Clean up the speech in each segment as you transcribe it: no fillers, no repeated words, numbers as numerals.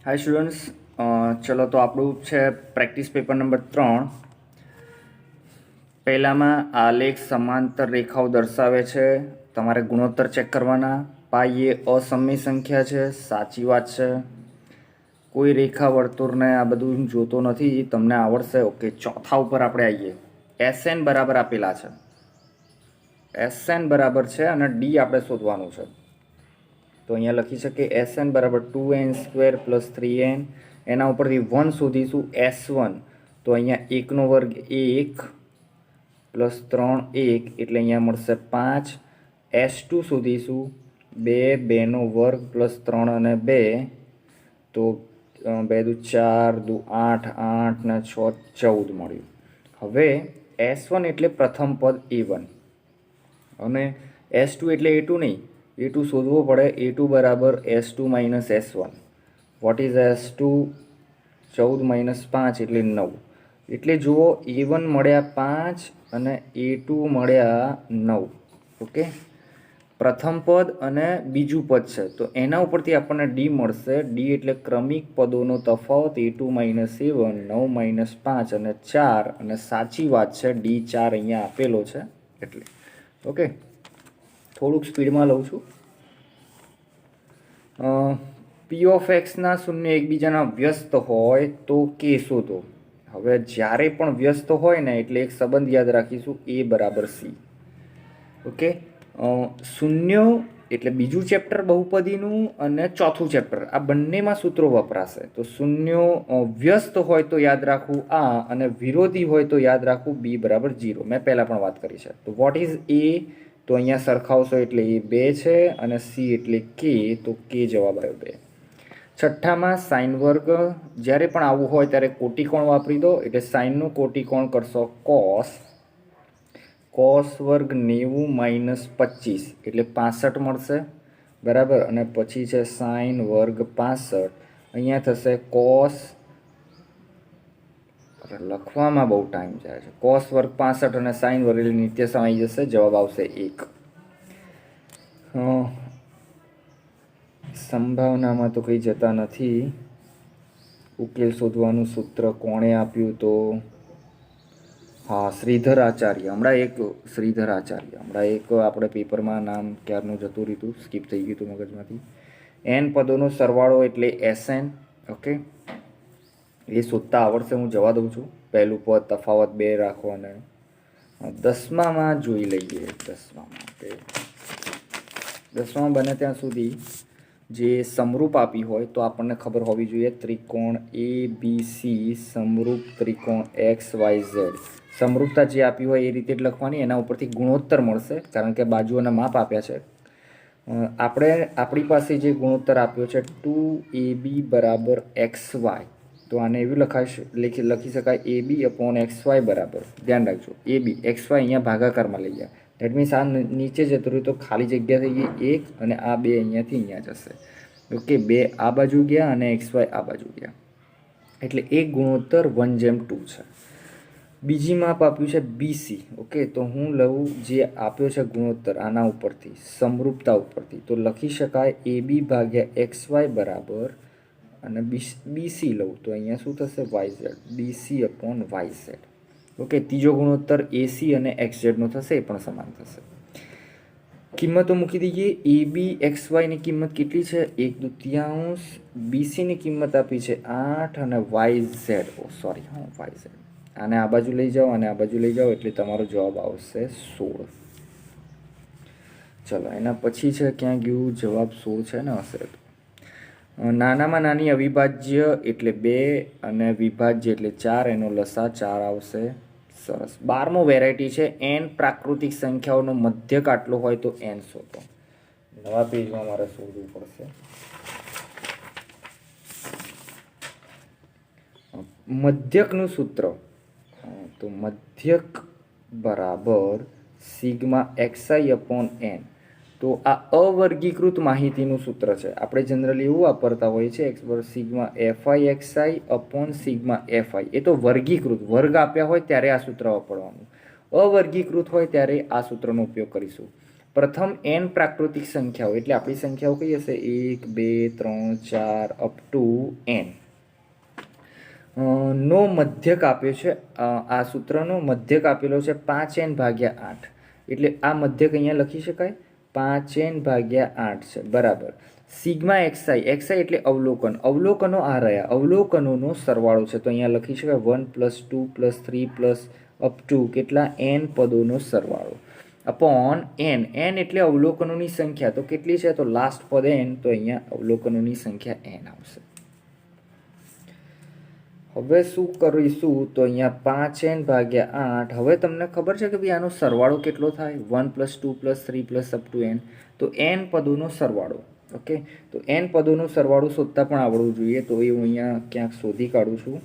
Hi students, चलो तो આપણું છે પ્રેક્ટિસ પેપર નંબર 3। પહેલામાં આલેખ સમાંતર રેખાઓ દર્શાવે છે, તમારે ગુણોત્તર ચેક કરવાના। પાઈ એ અસમય સંખ્યા છે, સાચી વાત છે। કોઈ રેખા વર્તુળને આ બધું જોતો નથી, તમને આવડશે। ઓકે, ચોથા ઉપર આપણે આવીએ। SN બરાબર આપેલા છે, SN બરાબર છે અને ડી આપણે શોધવાનું છે। तो अँ लखी सके SN बराबर 2n² + 3n। एना पर 1 शोधीशू S1, तो अँ 1 वर्ग 1 + 3 1 एटले अँ मळशे 5। S2 शोधीशू 2 2 वर्ग + 3 અને 2, तो 2 × 2 = 4, 2 × 8 8 ને 6 14 मळ्युं। हवे S1 एटले प्रथम पद A1 અને S2 एटले A2 नहीं, A2 शोधवो पड़े। A2 बराबर S2 - S1। What is S2? 14 - 5 एटले 9। एटले जुओ A1 मळ्या 5 અને A2 मळ्या 9। ओके, प्रथम पद અને બીજું પદ છે, તો એના ઉપરથી આપણને ડી મળશે। ડી એટલે ક્રમિક પદોનો તફાવત A2 - A1, 9 - 5 અને 4, અને સાચી વાત છે ડી 4 અહીંયા આપેલો છે એટલે। ઓકે, થોડુંક સ્પીડમાં લઉં છું। P of x ના શૂન્ય એકબીજાના વ્યસ્ત હોય તો કે શોધો। હવે જ્યારે પણ વ્યસ્ત હોય ને એટલે એક સંબંધ યાદ રાખીશું, A બરાબર C। ઓકે, શૂન્ય એટલે બીજું ચેપ્ટર બહુપદીનું અને ચોથું ચેપ્ટર, આ બંનેમાં સૂત્રો વપરાશે। તો શૂન્ય વ્યસ્ત હોય તો યાદ રાખવું આ, અને વિરોધી હોય તો યાદ રાખવું B બરાબર 0। મેં પહેલાં પણ વાત કરી છે। તો વોટ ઇઝ A? તો અહીંયા સરખાવશો એટલે એ 2 છે, અને C એટલે K, તો K જવાબ આવ્યો 2। છઠ્ઠામાં સાઇન વર્ગ, જ્યારે પણ આવું હોય ત્યારે કોટિકોણ વાપરી દો, એટલે સાઇનનું કોટિકોણ કરશો કોસ। કોસ વર્ગ 90 - 25 એટલે 65 મળશે, બરાબર। અને પછી છે સાઇન વર્ગ 65, અહીંયા થશે કોસ, લખવામાં બહુ ટાઈમ જાય છે, કોસ વર્ગ 65 અને સાઇન વર્ગ એટલે નિત્યસમ આવી જશે, જવાબ આવશે 1। સંભાવનામાં તો કંઈ જતા નથી। ઉકેલ શોધવાનું સૂત્ર કોણે આપ્યું? તો હા, શ્રીધર આચાર્ય। હમણાં એક આપણે પેપરમાં નામ ક્યારનું જતું રહ્યું, સ્કીપ થઈ ગયું હતું મગજમાંથી। n પદોનો સરવાળો એટલે SN। ઓકે, એ શોધતા આવડશે, હું જવા દઉં છું। પહેલું પદ, તફાવત 2 રાખો, અને 10માં જોઈ લઈએ। 10માં બને ત્યાં સુધી જે સમરૂપ આપી હોય તો આપણને ખબર હોવી જોઈએ। ત્રિકોણ ABC સમરૂપ ત્રિકોણ XYZ, સમરૂપતા જે આપી હોય એ રીતે જ લખવાની, એના ઉપરથી ગુણોત્તર મળશે, કારણ કે બાજુઓના માપ આપ્યા છે। આપણી પાસે જે ગુણોત્તર આપ્યો છે 2AB બરાબર XY, તો આને એવું લખી શકાય AB/XY બરાબર, ધ્યાન રાખજો, AB XY અહીંયા ભાગાકારમાં લઈ જાય। દેટ મીન્સ આ નીચે જતું રહ્યું તો ખાલી જગ્યા થઈ ગઈ 1, અને આ 2 અહીંયાથી અહીંયા જશે। ઓકે, 2 આ બાજુ ગયા અને XY આ બાજુ ગયા, એટલે એક ગુણોત્તર 1:2 છે। બીજી માપ આપ્યું છે BC। ઓકે, તો હું લઉં જે આપ્યો છે ગુણોત્તર આના ઉપરથી, સમરૂપતા ઉપરથી, તો લખી શકાય AB/XY બરાબર, અને BC લઉં તો અહીંયા શું થશે? YZ, BC/YZ। ઓકે, ત્રીજો ગુણોત્તર AC અને XZ નો થશે, એ પણ સમાન થશે। કિંમતો મૂકી દઈએ। AB/XY ની કિંમત કેટલી છે? 1/2। BC ની કિંમત આપી છે 8, અને YZ, YZ, આને આ બાજુ લઈ જાઓ અને આ બાજુ લઈ જાઓ, એટલે તમારો જવાબ આવશે 16। ચલો, એના પછી છે, ક્યાં ગયું જવાબ? 16 છે ને, હશે તો। નાનામાં નાની અવિભાજ્ય એટલે 2, અને વિભાજ્ય એટલે 4, એનો લસા 4 આવશે। સરસ। 12મો વેરાયટી છે n પ્રાકૃતિક સંખ્યાઓનો મધ્યક આટલો હોય તો n શોધો। નવા પેજમાં મારે શોધવું પડશે। મધ્યકનું સૂત્ર, તો મધ્યક બરાબર σxi/n। તો આ અવર્ગીકૃત માહિતીનું સૂત્ર છે। આપણે જનરલી એવું વાપરતા હોઈએ છીએ σfixi/σfi, એ તો વર્ગીકૃત, વર્ગ આપ્યા હોય ત્યારે આ સૂત્ર વાપરવાનું। અવર્ગીકૃત હોય ત્યારે આ સૂત્રનો ઉપયોગ કરીશું। પ્રથમ n પ્રાકૃતિક સંખ્યાઓ એટલે આપણી સંખ્યાઓ કઈ હશે 1 2 3 4 અપ ટુ n નો મધ્યક આપ્યો છે આ સૂત્રનો મધ્યક આપેલો છે 5n ભાગ્યા 8 એટલે આ મધ્યક અહીંયા લખી શકાય 5n ભાગ્યા 8 છે બરાબર સિગ્મા xi એટલે અવલોકન અવલોકનો આ રહ્યા અવલોકનોનો સરવાળો છે તો અહીંયા લખી શકાય 1 + 2 + 3 + અપ ટુ કેટલા n પદોનો સરવાળો અપોન n એટલે અવલોકનોની સંખ્યા તો કેટલી છે તો લાસ્ટ પદ n તો અહીંયા અવલોકનોની સંખ્યા n આવશે હવે શું કરીશું તો અહીંયા 5n ભાગ્યા 8 હવે તમને ખબર છે કે ભાઈ આનો સરવાળો કેટલો થાય 1 + 2 + 3 + અપ ટુ n તો n પદોનો સરવાળો ઓકે તો n પદોનો સરવાળો શોધતા પણ આવડવું જોઈએ તો એ હું અહીંયા ક્યાંક શોધી કાઢું છું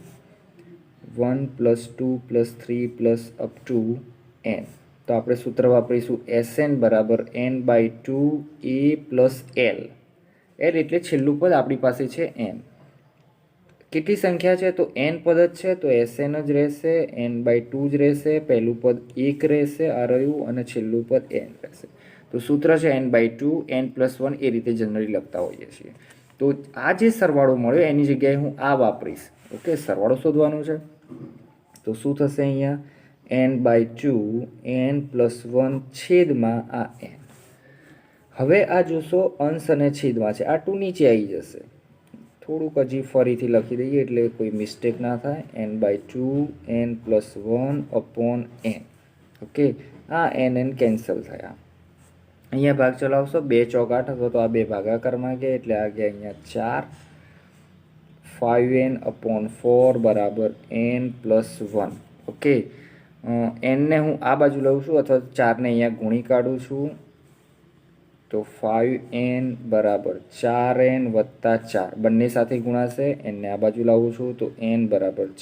1 + 2 + 3 + અપ ટુ n તો આપણે સૂત્ર વાપરીશું Sn = n/2 a + l l એટલે છેલ્લું પદ આપણી પાસે છે n કેટલી સંખ્યા છે તો n પદ જ છે તો Sn જ રહેશે n/2 જ રહેશે પહેલું પદ 1 રહેશે આ રહ્યું અને છેલ્લું પદ n રહેશે તો સૂત્ર છે n/2 n + 1 એ રીતે જનરલી લખતા હોઈએ છીએ તો આ જે સરવાળો મળ્યો એની જગ્યાએ હું આ વાપરીશ ઓકે સરવાળો શોધવાનો છે તો શું થશે અહીંયા n/2 n + 1 છેદમાં આ n હવે આ જોશો અંશ અને છેદમાં છે આ 2 નીચે આવી જશે થોડુંક હજી ફરીથી લખી દઈએ એટલે કોઈ મિસ્ટેક ના થાય n/2 n + 1 upon n okay આ n કેન્સલ થયા અહીંયા ભાગ ચલાવશો 2 ચોક 8 અથવા તો આ 2 ભાગાકારમાં ગયા એટલે આ ગયા અહીંયા 4 5n/4 = n + 1 ઓકે n ને હું આ બાજુ લઉં છું અથવા 4 ને અહીંયા ગુણી કાઢું છું તો 5n = 4n + 4 બંને સાથે ગુણાશે n ને આ બાજુ લાવું છું તો n =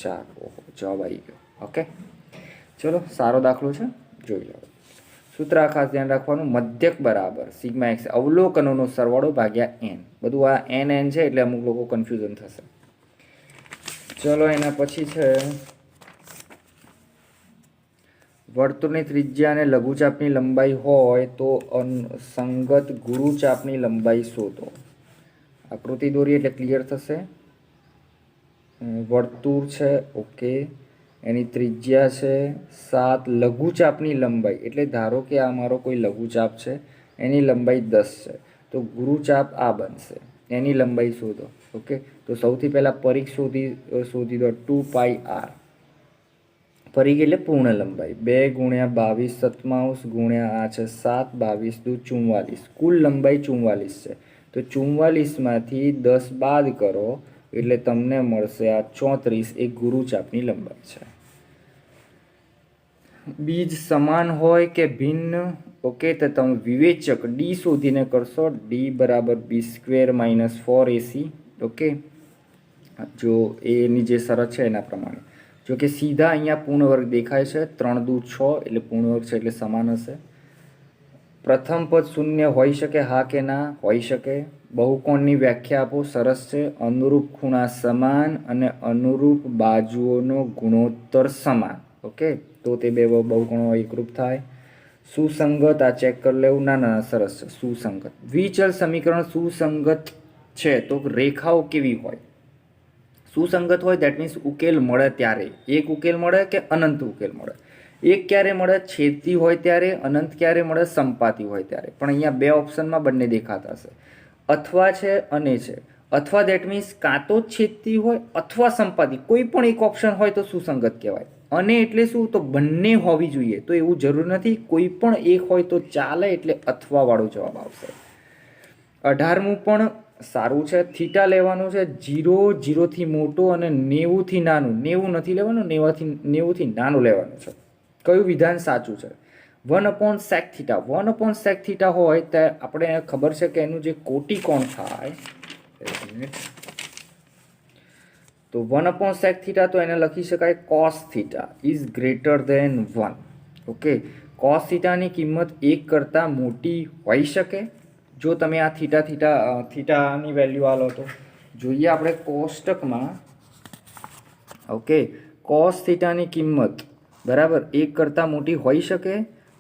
4 ઓહો જવાબ આવી ગયો ઓકે ચલો સારો દાખલો છે જોઈ લો સૂત્ર ખાસ ધ્યાન રાખવાનું મધ્યક બરાબર સિગ્મા x અવલોકનોનો સરવાળો ભાગ્યા n બધું આ n છે એટલે અમુક લોકો કન્ફ્યુઝન થશે ચલો એના પછી છે વર્તુળની ત્રિજ્યા અને લઘુચાપની લંબાઈ હોય તો સંગત ગુરુચાપની લંબાઈ શોધો આકૃતિ દોરી એટલે ક્લિયર થશે વર્તુળ છે ઓકે એની ત્રિજ્યા છે 7 લઘુચાપની લંબાઈ એટલે ધારો કે આ મારો કોઈ લઘુચાપ છે એની લંબાઈ 10 છે તો ગુરુચાપ આ બનશે એની લંબાઈ શોધો ઓકે તો સૌથી પહેલા પરિઘ શોધી દો 2πr પરિઘ એટલે પૂર્ણ લંબાઈ 2 × 22 7 ગુણ્યા આ છે 7 22 × 2 44 કુલ લંબાઈ 44 છે તો 44 માંથી 10 બાદ કરો એટલે તમને મળશે આ 34 એ ગુરુચાપની લંબાઈ છે બીજ સમાન હોય કે ભિન્ન ઓકે તો તમે વિવેચક d શોધીને કરશો d = b² - 4ac ઓકે જો એની જે શરત છે એના પ્રમાણે જો કે સીધા અહીંયા પૂર્ણ વર્ગ દેખાય છે 3 દુ 6 એટલે પૂર્ણ વર્ગ છે એટલે સમાન હશે પ્રથમ પદ શૂન્ય હોઈ શકે હા કે ના હોઈ શકે બહુકોણની વ્યાખ્યા આપો સરસ છે અનુરૂપ ખૂણા સમાન અને અનુરૂપ બાજુઓનો ગુણોત્તર સમાન ઓકે તો તે બે બહુકોણો એકરૂપ થાય સુસંગત આ ચેક કરી લેવું ના સરસ છે સુસંગત દ્વિચલ સમીકરણ સુસંગત છે તો રેખાઓ કેવી હોય સુસંગત હોય દેટ મીન્સ ઉકેલ મળે ત્યારે એક ઉકેલ મળે કે અનંત ઉકેલ મળે એક ક્યારે મળે છેદતી હોય ત્યારે અનંત ક્યારે મળે સંપાતી હોય ત્યારે પણ અહીંયા બે ઓપ્શનમાં બંને દેખાતા હશે અથવા છે અને છે અથવા દેટ મીન્સ કાં તો છેદતી હોય અથવા સંપાતી કોઈ પણ એક ઓપ્શન હોય તો સુસંગત કહેવાય અને એટલે શું તો બંને હોવી જોઈએ તો એવું જરૂર નથી કોઈ પણ એક હોય તો ચાલે એટલે અથવા વાળો જવાબ આવશે 18મું પણ સારું છે થીટા લેવાનું છે 0 થી મોટો અને 90 થી નાનું 90 નથી લેવાનું 90 થી નાનું લેવાનું છે કયું વિધાન સાચું છે 1/sec θ 1/sec θ હોય તો આપણે ખબર છે કે એનું જે કોટિકોણ થાય તો 1/sec θ તો એને લખી શકાય cos θ is greater than 1 okay cos θ ની કિંમત 1 કરતાં મોટી હોઈ શકે જો તમે આ થીટાની વેલ્યુ આલો તો જોઈએ આપણે કોષ્ટકમાં ઓકે cos θ ની કિંમત બરાબર 1 કરતાં મોટી હોઈ શકે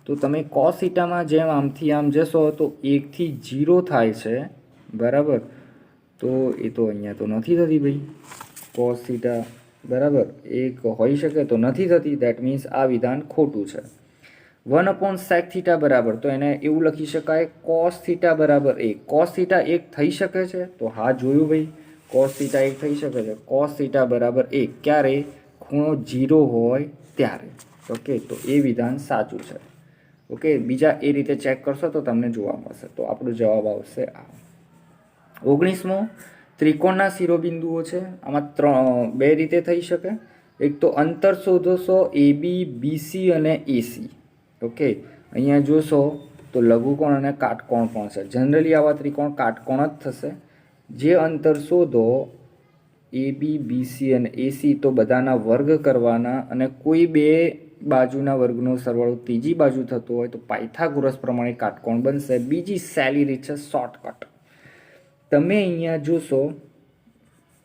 તો તમે કોસ થીટામાં જેમ આમથી આમ જશો તો 1 થી 0 થાય છે, બરાબર. તો એ તો અહીંયા તો નથી થતી ભાઈ કોસ થીટા, બરાબર. એક હોઈ શકે તો નથી થતી, દેટ મીન્સ આ વિધાન ખોટું છે. 1/sec થીટા બરાબર, તો એને એવું લખી શકાય કોસ થીટા બરાબર 1. કોસ થીટા 1 થઈ શકે છે, તો હા જોયું ભાઈ, કોસ થીટા 1 થઈ શકે છે. કોસ થીટા બરાબર 1 ક્યારે? ખૂણો 0 હોય ત્યારે. ઓકે, તો એ વિધાન સાચું છે. ઓકે, બીજા એ રીતે ચેક કરશો તો તમને જોવા મળશે. તો આપણો જવાબ આવશે આ. 19મો, ત્રિકોણના શિરોબિંદુઓ છે. આમાં બે રીતે થઈ શકે. એક તો અંતર શોધશો AB, BC અને AC. ઓકે, અહીંયા જોશો તો લઘુકોણ અને કાટકોણ પણ છે. જનરલી આવા ત્રિકોણ કાટકોણ જ થશે. જે અંતર શોધો AB, BC અને AC, તો બધાના વર્ગ કરવાના અને કોઈ બે બાજુના વર્ગનો સરવાળો ત્રીજી બાજુ થતો હોય તો પાયથાગોરસ પ્રમાણે કાટકોણ બનશે. બીજી સહેલી રીત છે શોર્ટકટ. તમે અહીંયા જોશો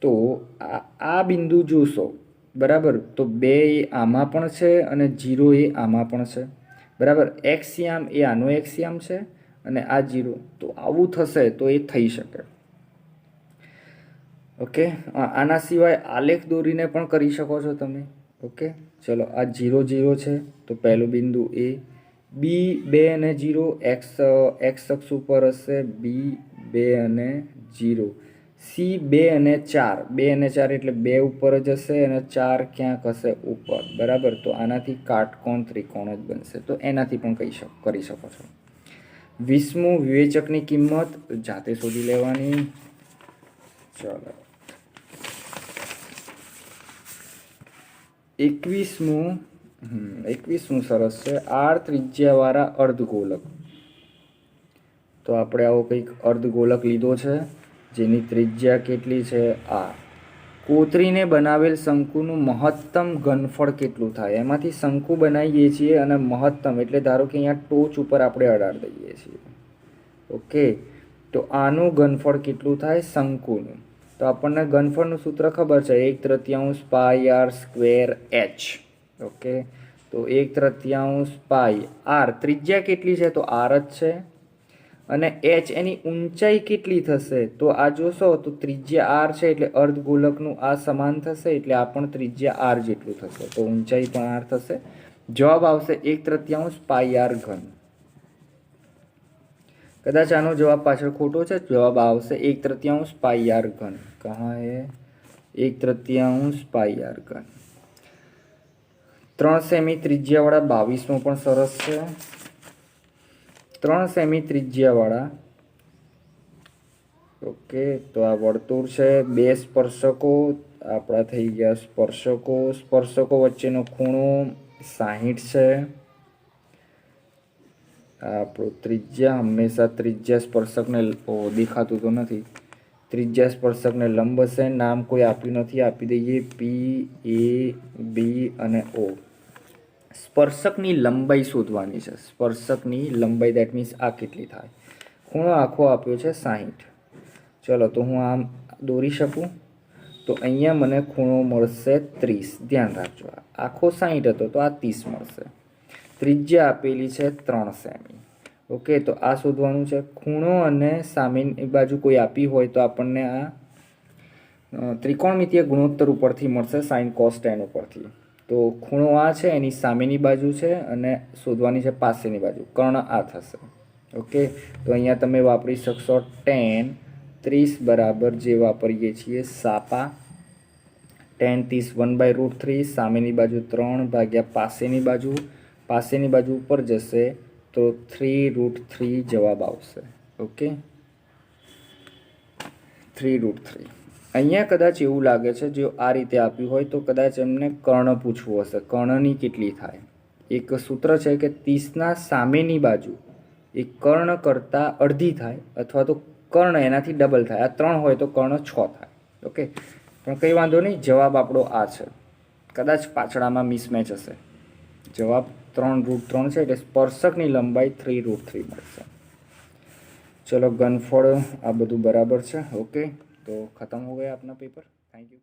તો આ બિંદુ જોશો, બરાબર. તો 2 એ આમાં પણ છે અને 0 એ આમાં પણ છે, બરાબર. એક્સિયામ એ આનો એક્સિયામ છે અને આ 0. તો આવું થશે તો એ થઈ શકે. ઓકે, આના સિવાય આલેખ દોરીને પણ કરી શકો છો તમે. ઓકે, ચલો આ 0 0 છે તો પહેલું બિંદુ A, B 2 અને 0, x અક્ષ ઉપર હશે, B 2 અને 0, C 2 અને 4, 2 અને 4 એટલે 2 ઉપર જ હશે અને 4 ક્યાંક હશે ઉપર, બરાબર. તો આનાથી કાટકોણ ત્રિકોણ જ બનશે. તો એનાથી પણ કરી શકો છો. 20મું, વિવેચકની કિંમત જાતે શોધી લેવાની. ચલો 21મું સરસ છે. R ત્રિજ્યાવાળા અર્ધગોલક. તો આપણે આવો કંઈક અર્ધગોલક લીધો છે જેની ત્રિજ્યા કેટલી છે R. કોતરીને બનાવેલ શંકુનું મહત્તમ ઘનફળ કેટલું થાય? એમાંથી શંકુ બનાવીએ છીએ અને મહત્તમ એટલે ધારો કે અહીંયા ટોચ ઉપર આપણે અડાડી દઈએ છીએ. ઓકે, તો આનું ઘનફળ કેટલું થાય શંકુનું? તો આપણને ઘનફળનું સૂત્ર ખબર છે, 1/3 પાઈ R સ્ક્વેર H. ઓકે, તો 1/3 પાઈ R ત્રિજ્યા કેટલી છે? તો R જ છે. અને H એની ઊંચાઈ કેટલી થશે? તો આ જોશો તો ત્રિજ્યા R છે એટલે અર્ધગોલકનું આ સમાન થશે એટલે આ પણ ત્રિજ્યા R જેટલું થશે. તો ઊંચાઈ પણ R થશે. જવાબ આવશે 1/3 પાઈ R ઘન. કદાચ આનો જવાબ પાછળ ખોટો છે. જવાબ આવશે 1/3 પાઈ R ઘન. કહા હે 1/3 પાઈ R ઘન. 3 સેમી ત્રિજ્યાવાળા 22મો પણ સરસ છે. 3 સેમી ત્રિજ્યાવાળા, ઓકે, તો આ વર્તુળ છે. 2 સ્પર્શકો આપણા થઈ ગયા સ્પર્શકો. સ્પર્શકો વચ્ચેનો ખૂણો 60 છે. આપણો ત્રિજ્યા હંમેશા ત્રિજ્યા સ્પર્શકને દેખાતું તો નથી, ત્રિજ્યા સ્પર્શકને લંબ હશે. નામ કોઈ આપ્યું નથી, આપી દઈએ P, A, B અને O. સ્પર્શકની લંબાઈ શોધવાની છે. સ્પર્શકની લંબાઈ, દેટ મીન્સ આ કેટલી થાય? ખૂણો આખો આપ્યો છે 60. ચલો તો હું આમ દોરી શકું તો અહીંયા મને ખૂણો મળશે 30. ધ્યાન રાખજો, આખો 60 હતો તો આ 30 મળશે. ત્રિજ્યા આપેલી છે 3 સેમી. ઓકે, તો આ શોધવાનું છે. ખૂણો અને સામેની બાજુ કોઈ આપી હોય તો આપણને આ ત્રિકોણમિતીય ગુણોત્તર ઉપરથી મળશે, સાઇન કોસ ટેન ઉપરથી. તો ખૂણો આ છે, એની સામેની બાજુ છે અને શોધવાની છે પાસેની બાજુ. કર્ણ આ થશે. ઓકે, તો અહીંયા તમે વાપરી શકશો tan 30 બરાબર જે વાપરીએ છીએ સાપા. tan 30 1/√3, સામેની બાજુ 3 ભાગ્યા પાસેની બાજુ. પાસેની બાજુ ઉપર જશે તો 3√3 જવાબ આવશે. ઓકે, 3√3. અહીંયા કદાચ એવું લાગે છે જો આ રીતે આપ્યું હોય તો કદાચ એમને કર્ણ પૂછવું હશે. કર્ણની કેટલી થાય? એક સૂત્ર છે કે 30ના સામેની બાજુ એ કર્ણ કરતાં અડધી થાય અથવા તો કર્ણ એનાથી ડબલ થાય. આ 3 હોય તો કર્ણ 6 થાય. ઓકે, પણ કંઈ વાંધો નહીં, જવાબ આપણો આ છે. કદાચ પાછળામાં મિસમેચ હશે. જવાબ 3√3 છે એટલે સ્પર્શકની લંબાઈ 3√3 મળશે. ચલો, ઘનફળ આ બધું બરાબર છે. ઓકે, तो ख़त्म हो गया अपना पेपर. Thank you.